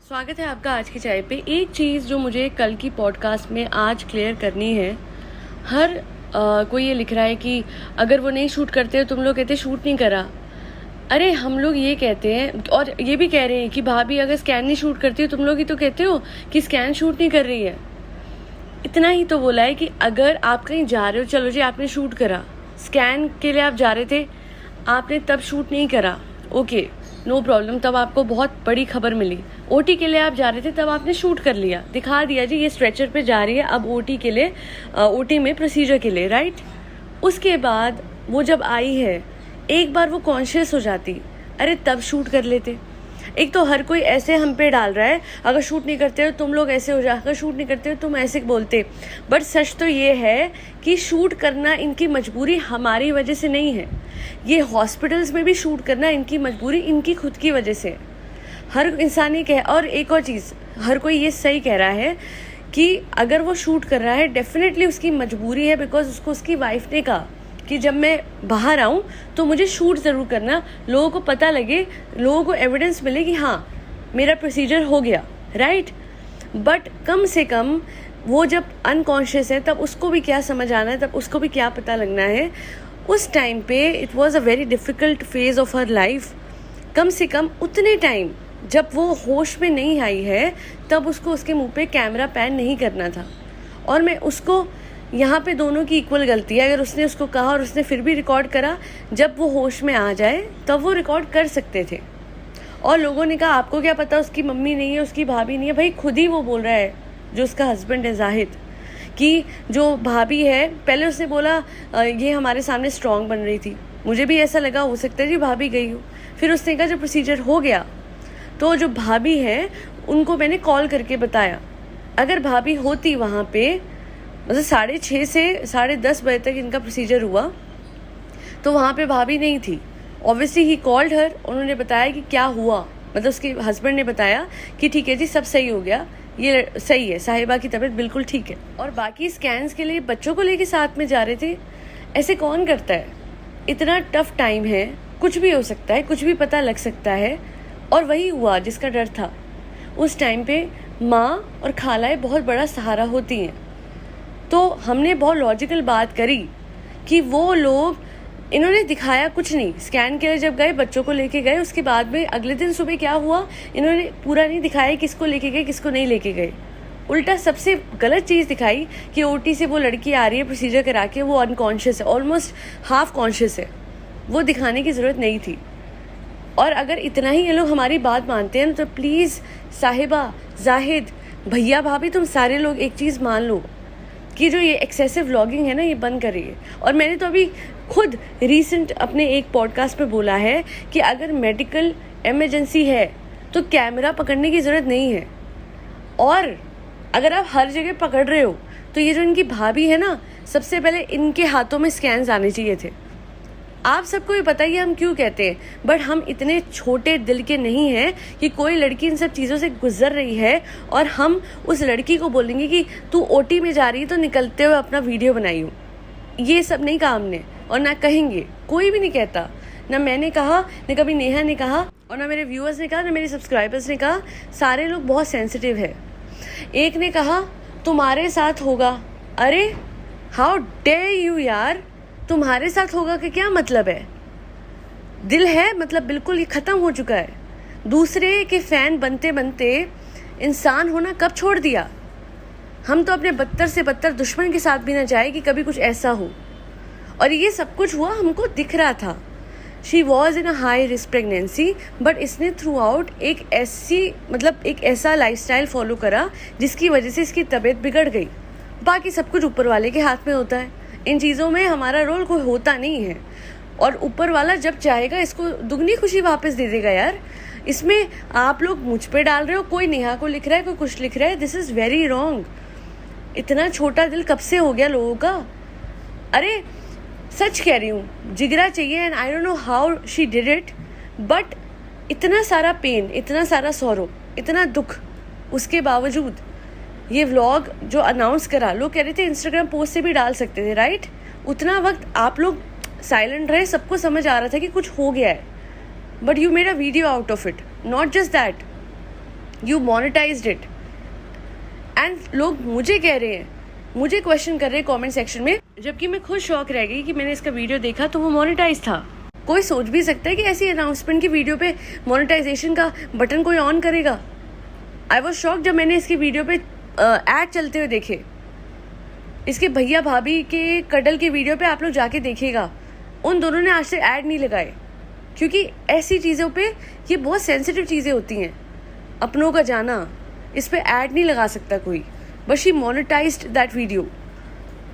स्वागत है आपका आज की चाय पे। एक चीज़ जो मुझे कल की पॉडकास्ट में आज क्लियर करनी है। हर कोई ये लिख रहा है कि अगर वो नहीं शूट करते हो तुम लोग कहते शूट नहीं करा। अरे हम लोग ये कहते हैं और ये भी कह रहे हैं कि भाभी अगर स्कैन नहीं शूट करती हो तुम लोग ही तो कहते हो कि स्कैन शूट नहीं कर रही है। इतना ही तो बोला है कि अगर आप कहीं जा रहे हो, चलो जी आपने शूट करा, स्कैन के लिए आप जा रहे थे, आपने तब शूट नहीं करा, ओके नो प्रॉब्लम, तब आपको बहुत बड़ी खबर मिली। ओटी के लिए आप जा रहे थे तब आपने शूट कर लिया, दिखा दिया जी ये स्ट्रेचर पे जा रही है, अब ओटी के लिए ओटी में प्रोसीजर के लिए, राइट। उसके बाद वो जब आई है एक बार वो कॉन्शियस हो जाती, अरे तब शूट कर लेते। एक तो हर कोई ऐसे हम पे डाल रहा है, अगर शूट नहीं करते हो तुम लोग ऐसे हो जा, अगर शूट नहीं करते हो तुम ऐसे बोलते। बट सच तो ये है कि शूट करना इनकी मजबूरी हमारी वजह से नहीं है। ये हॉस्पिटल्स में भी शूट करना इनकी मजबूरी इनकी खुद की वजह से। हर इंसान ये कह, और एक और चीज़, हर कोई ये सही कह रहा है कि अगर वो शूट कर रहा है डेफिनेटली उसकी मजबूरी है, बिकॉज उसको उसकी वाइफ ने कहा कि जब मैं बाहर आऊँ तो मुझे शूट ज़रूर करना, लोगों को पता लगे, लोगों को एविडेंस मिले कि हाँ मेरा प्रोसीजर हो गया, राइट। बट कम से कम वो जब अनकॉन्शियस है तब उसको भी क्या समझ आना है, तब उसको भी क्या पता लगना है। उस टाइम पे it was a very difficult phase of her life. कम से कम उतने टाइम जब वो होश में नहीं आई है तब उसको उसके मुंह पे कैमरा पैन नहीं करना था। और मैं उसको यहाँ पे दोनों की इक्वल गलती है। अगर उसने उसको कहा और उसने फिर भी रिकॉर्ड करा, जब वो होश में आ जाए तब वो रिकॉर्ड कर सकते थे। और लोगों ने कहा आपको क्या पता उसकी मम्मी नहीं है, उसकी भाभी नहीं है। भाई खुद ही वो बोल रहा है जो उसका हस्बैंड है जाहिद, कि जो भाभी है, पहले उसने बोला ये हमारे सामने स्ट्रॉन्ग बन रही थी, मुझे भी ऐसा लगा हो सकता है जी भाभी गई हो। फिर उसने कहा जब प्रोसीजर हो गया तो जो भाभी है उनको मैंने कॉल करके बताया। अगर भाभी होती वहाँ पे, मतलब 6:30 से 10:30 बजे तक इनका प्रोसीजर हुआ, तो वहाँ पे भाभी नहीं थी। ऑब्वियसली ही कॉल्ड हर, उन्होंने बताया कि क्या हुआ, मतलब उसके हस्बैंड ने बताया कि ठीक है जी सब सही हो गया, ये सही है, साहिबा की तबीयत बिल्कुल ठीक है। और बाकी स्कैन्स के लिए बच्चों को लेके साथ में जा रहे थे। ऐसे कौन करता है? इतना टफ टाइम है, कुछ भी हो सकता है, कुछ भी पता लग सकता है। और वही हुआ जिसका डर था। उस टाइम पे माँ और खालाएं बहुत बड़ा सहारा होती हैं। तो हमने बहुत लॉजिकल बात करी कि वो लोग, इन्होंने दिखाया कुछ नहीं। स्कैन के लिए जब गए, बच्चों को लेके गए, उसके बाद में अगले दिन सुबह क्या हुआ इन्होंने पूरा नहीं दिखाया, किसको लेके गए किसको नहीं लेके गए। उल्टा सबसे गलत चीज़ दिखाई कि ओटी से वो लड़की आ रही है प्रोसीजर करा के, वो अनकॉन्शियस है, ऑलमोस्ट हाफ कॉन्शियस है। वो दिखाने की ज़रूरत नहीं थी। और अगर इतना ही ये लोग हमारी बात मानते हैं तो प्लीज़ साहिबा, जाहिद, भैया, भाभी, तुम सारे लोग एक चीज़ मान लो कि जो ये एक्सेसिव व्लॉगिंग है ना, ये बंद करिए। और मैंने तो अभी खुद रीसेंट अपने एक पॉडकास्ट पे बोला है कि अगर मेडिकल इमरजेंसी है तो कैमरा पकड़ने की ज़रूरत नहीं है। और अगर आप हर जगह पकड़ रहे हो तो ये जो इनकी भाभी है ना, सबसे पहले इनके हाथों में स्कैन्स आने चाहिए थे। आप सबको भी पता ही हम क्यों कहते हैं, बट हम इतने छोटे दिल के नहीं हैं कि कोई लड़की इन सब चीज़ों से गुजर रही है और हम उस लड़की को बोलेंगे कि तू ओटी में जा रही है तो निकलते हुए अपना वीडियो बनाई हो। ये सब नहीं कहा हमने और ना कहेंगे, कोई भी नहीं कहता। ना मैंने कहा, ना कभी नेहा ने कहा, और ना मेरे व्यूअर्स ने कहा, ना मेरे सब्सक्राइबर्स ने कहा। सारे लोग बहुत सेंसिटिव है। एक ने कहा तुम्हारे साथ होगा। अरे हाउ डेयर यू यार, तुम्हारे साथ होगा कि क्या मतलब है? दिल है मतलब बिल्कुल ये ख़त्म हो चुका है। दूसरे के फ़ैन बनते बनते इंसान होना कब छोड़ दिया? हम तो अपने बदतर से बदतर दुश्मन के साथ भी ना चाहे कि कभी कुछ ऐसा हो। और ये सब कुछ हुआ, हमको दिख रहा था। She was in a high risk pregnancy, but इसने थ्रू आउट एक ऐसा लाइफस्टाइल फॉलो करा जिसकी वजह से इसकी तबीयत बिगड़ गई। बाकी सब कुछ ऊपर वाले के हाथ में होता है। इन चीज़ों में हमारा रोल कोई होता नहीं है। और ऊपर वाला जब चाहेगा इसको दुगनी खुशी वापस दे देगा यार। इसमें आप लोग मुझ पे डाल रहे हो, कोई नेहा को लिख रहा है, कोई कुछ लिख रहा है। This is very wrong. इतना छोटा दिल कब से हो गया लोगों का? अरे सच कह रही हूँ, जिगरा चाहिए। And I don't know how she did it, but इतना सारा पेन, इतना सारा सौरो, इतना दुख, उसके बावजूद ये व्लॉग जो अनाउंस करा, लोग कह रहे थे इंस्टाग्राम पोस्ट से भी डाल सकते थे, राइट। उतना वक्त आप लोग साइलेंट रहे, सबको समझ आ रहा था कि कुछ हो गया है, but you made a video out of it. Not just that, you monetised it. And लोग मुझे कह रहे हैं, मुझे क्वेश्चन कर रहे हैं कमेंट सेक्शन में, जबकि मैं खुद शॉक रह गई कि मैंने इसका वीडियो देखा तो वो मोनेटाइज था। कोई सोच भी सकता है कि ऐसी अनाउंसमेंट की वीडियो पे मोनेटाइजेशन का बटन कोई ऑन करेगा? आई वॉज शॉक जब मैंने इसकी वीडियो पे ऐड चलते हुए देखे। इसके भैया भाभी के कडल की वीडियो पे आप लोग जाके देखिएगा, उन दोनों ने आज से ऐड नहीं लगाए, क्योंकि ऐसी चीज़ों पे ये बहुत सेंसिटिव चीज़ें होती हैं। अपनों का जाना, इस पे ऐड नहीं लगा सकता कोई, but she monetised that video.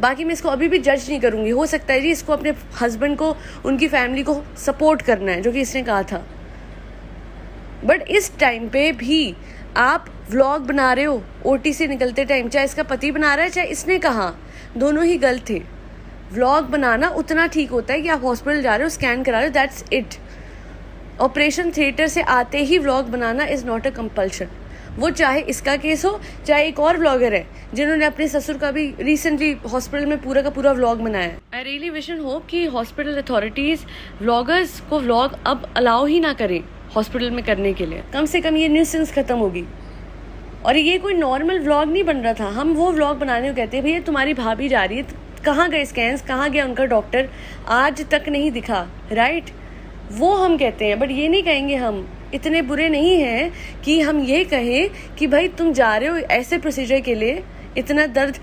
बाकी मैं इसको अभी भी जज नहीं करूँगी। हो सकता है जी इसको अपने हस्बैंड को, उनकी फैमिली को सपोर्ट करना है, जो कि इसने कहा था, बट इस टाइम पे भी आप व्लॉग बना रहे हो ओटी से निकलते टाइम, चाहे इसका पति बना रहा है चाहे इसने कहा, दोनों ही गलत थे। व्लॉग बनाना उतना ठीक होता है कि आप हॉस्पिटल जा रहे हो, स्कैन करा रहे हो, दैट्स इट। ऑपरेशन थिएटर से आते ही व्लॉग बनाना इज़ नॉट अ कंपल्शन। वो चाहे इसका केस हो, चाहे एक और व्लॉगर है जिन्होंने अपने ससुर का भी रिसेंटली हॉस्पिटल में पूरा का पूरा व्लॉग बनाया है। I really wish and hope कि हॉस्पिटल अथॉरिटीज़ व्लॉगर्स को व्लॉग अब अलाउ ही ना करें हॉस्पिटल में करने के लिए। कम से कम ये न्यूसेंस खत्म होगी। और ये कोई नॉर्मल व्लॉग नहीं बन रहा था। हम वो व्लॉग बनाने को कहते हैं, भैया तुम्हारी भाभी जा रही है, कहाँ गए स्कैन्स, कहाँ गया उनका डॉक्टर, आज तक नहीं दिखा, राइट? वो हम कहते हैं, बट ये नहीं कहेंगे। हम इतने बुरे नहीं हैं कि हम ये कहें कि भाई तुम जा रहे हो ऐसे प्रोसीजर के लिए, इतना दर्द,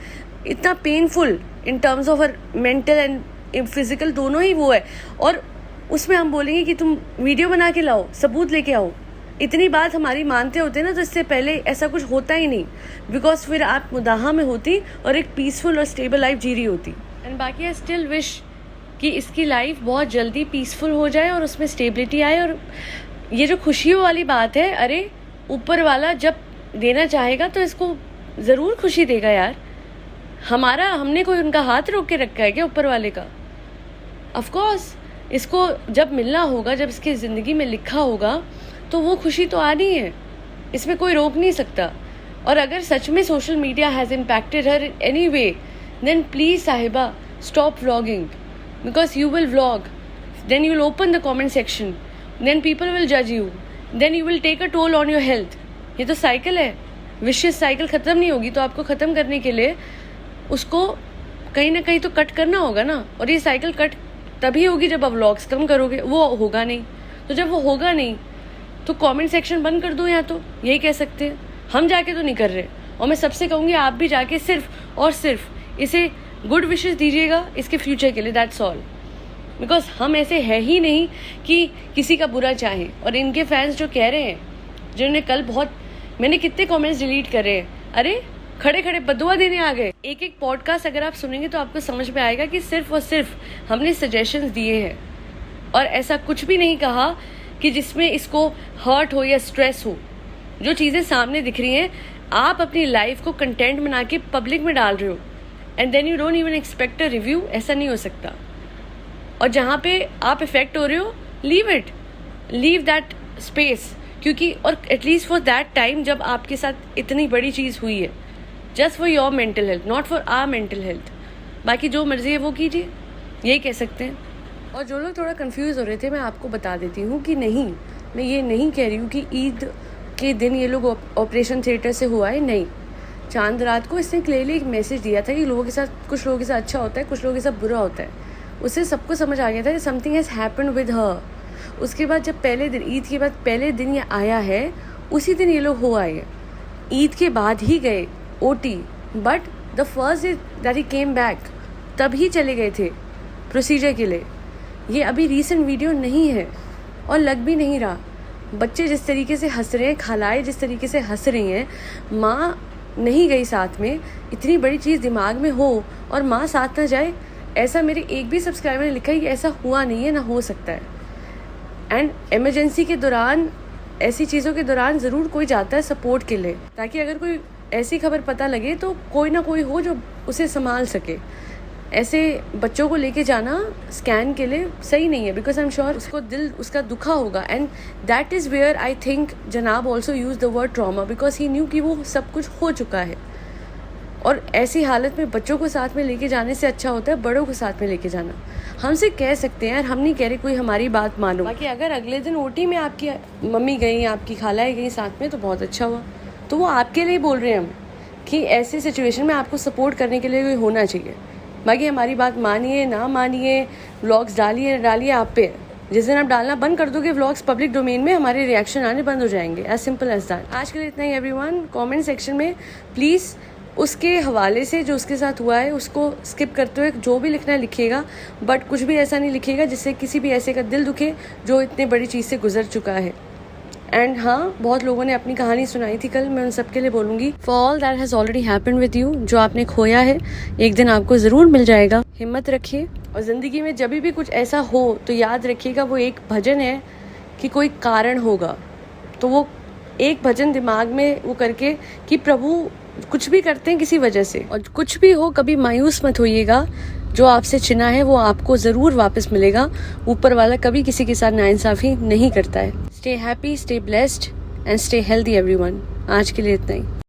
इतना painful in terms of mental and physical, दोनों ही वो है, और उसमें हम बोलेंगे कि तुम वीडियो बना के लाओ, सबूत लेके आओ। इतनी बात हमारी मानते होते ना, तो इससे पहले ऐसा कुछ होता ही नहीं, बिकॉज फिर आप मुदाहा में होती और एक पीसफुल और स्टेबल लाइफ जी रही होती। एंड बाकी आई स्टिल विश कि इसकी लाइफ बहुत जल्दी पीसफुल हो जाए और उसमें स्टेबिलिटी आए। और ये जो खुशियों वाली बात है, अरे ऊपर वाला जब देना चाहेगा तो इसको ज़रूर खुशी देगा यार। हमने कोई उनका हाथ रोक के रखा है क्या ऊपर वाले का? ऑफ कोर्स इसको जब मिलना होगा, जब इसकी ज़िंदगी में लिखा होगा, तो वो खुशी तो आनी है, इसमें कोई रोक नहीं सकता। और अगर सच में social media has impacted her anyway, then please Sahiba stop vlogging, because you will vlog, then you will open the comment section, then people will जज you, then you will take a toll on your health. ये तो cycle है, vicious cycle ख़त्म नहीं होगी। तो आपको ख़त्म करने के लिए उसको कहीं ना कहीं तो कट करना होगा ना। और ये साइकिल कट तभी होगी जब आप व्लॉग्स कम करोगे, वो होगा नहीं। तो जब वो होगा नहीं तो कमेंट सेक्शन बंद कर दो, या तो यही कह सकते हैं। हम जाके तो नहीं कर रहे, और मैं सबसे कहूँगी आप भी जाके सिर्फ और सिर्फ इसे गुड विशेस दीजिएगा इसके फ्यूचर के लिए, दैट्स ऑल। बिकॉज हम ऐसे है ही नहीं कि किसी का बुरा चाहें। और इनके फैंस जो कह रहे हैं, जिन्होंने कल बहुत, मैंने कितने कमेंट्स डिलीट करे हैं, अरे खड़े खड़े बदुआ देने आ गए। एक एक पॉडकास्ट अगर आप सुनेंगे तो आपको समझ में आएगा कि सिर्फ और सिर्फ हमने सजेशंस दिए हैं, और ऐसा कुछ भी नहीं कहा कि जिसमें इसको हर्ट हो या स्ट्रेस हो। जो चीज़ें सामने दिख रही हैं, आप अपनी लाइफ को कंटेंट बना के पब्लिक में डाल रहे हो, and then you don't even expect a review. ऐसा नहीं हो सकता। और जहाँ पे आप इफेक्ट हो रहे हो, leave it, leave that space, क्योंकि और एटलीस्ट फॉर दैट टाइम जब आपके साथ इतनी बड़ी चीज़ हुई है, just for your mental health, not for our mental health. बाकी जो मर्जी है वो कीजिए, यही कह सकते हैं। और जो लोग थोड़ा कंफ्यूज हो रहे थे, मैं आपको बता देती हूँ कि नहीं, मैं ये नहीं कह रही हूँ कि ईद के दिन ये लोग ऑपरेशन थिएटर से हुआ है, नहीं। चांद रात को इसने क्लियरली एक मैसेज दिया था कि लोगों के साथ, कुछ लोगों के साथ अच्छा होता है, कुछ लोगों के साथ बुरा होता है। उससे सबको समझ आ गया था कि something has happened with her. उसके बाद जब पहले दिन, ईद के बाद पहले दिन ये आया है, उसी दिन ये लोग हो आए हैं। ईद के बाद ही गए OT, but the first day that he came back, तब ही चले गए थे प्रोसीजर के लिए। ये अभी रीसेंट वीडियो नहीं है, और लग भी नहीं रहा। बच्चे जिस तरीके से हंस रहे हैं, खालाएं जिस तरीके से हंस रही हैं, माँ नहीं गई साथ में, इतनी बड़ी चीज़ दिमाग में हो और माँ साथ ना जाए, ऐसा मेरे एक भी सब्सक्राइबर ने लिखा है कि ऐसा हुआ नहीं है, ना हो सकता है। एंड इमरजेंसी के दौरान, ऐसी चीज़ों के दौरान ज़रूर कोई जाता है सपोर्ट के लिए, ताकि अगर कोई ऐसी खबर पता लगे तो कोई ना कोई हो जो उसे संभाल सके। ऐसे बच्चों को लेके जाना स्कैन के लिए सही नहीं है, बिकॉज आई एम श्योर उसको दिल उसका दुखा होगा। And that is where I think जनाब also use the word trauma, because he knew कि वो सब कुछ हो चुका है। और ऐसी हालत में बच्चों को साथ में लेके जाने से अच्छा होता है बड़ों को साथ में लेके जाना। हमसे कह सकते हैं यार, हम नहीं कह रहे कोई हमारी बात मानो। बाकी अगर अगले दिन ओटी में आपकी मम्मी गई, आपकी खालाएं गई साथ में, तो बहुत अच्छा हुआ। तो वो आपके लिए बोल रहे हैं हम कि ऐसी सिचुएशन में आपको सपोर्ट करने के लिए कोई होना चाहिए। बाकी हमारी बात मानिए ना मानिए, व्लॉग्स डालिए ना डालिए, आप पे है। जिस दिन आप डालना बंद कर दोगे व्लॉग्स पब्लिक डोमेन में, हमारे रिएक्शन आने बंद हो जाएंगे। As simple as that. आज के लिए इतना ही एवरीवन। कमेंट सेक्शन में प्लीज़ उसके हवाले से जो उसके साथ हुआ है उसको स्किप करते हुए जो भी लिखना है लिखिएगा, बट कुछ भी ऐसा नहीं लिखिएगा जिससे किसी भी ऐसे का दिल दुखे जो इतने बड़ी चीज़ से गुजर चुका है। एंड हाँ, बहुत लोगों ने अपनी कहानी सुनाई थी कल, मैं उन सबके लिए बोलूँगी for all that has already happened with you. जो आपने खोया है एक दिन आपको ज़रूर मिल जाएगा। हिम्मत रखिए, और ज़िंदगी में जब भी कुछ ऐसा हो तो याद रखिएगा वो एक भजन है कि कोई कारण होगा। तो वो एक भजन दिमाग में वो करके कि प्रभु कुछ भी करते हैं किसी वजह से, और कुछ भी हो कभी मायूस मत होइएगा। जो आपसे छिना है वो आपको ज़रूर वापस मिलेगा। ऊपर वाला कभी किसी के साथ नाइंसाफ़ी नहीं करता है। Stay happy, stay blessed and stay healthy everyone. आज के लिए इतना ही।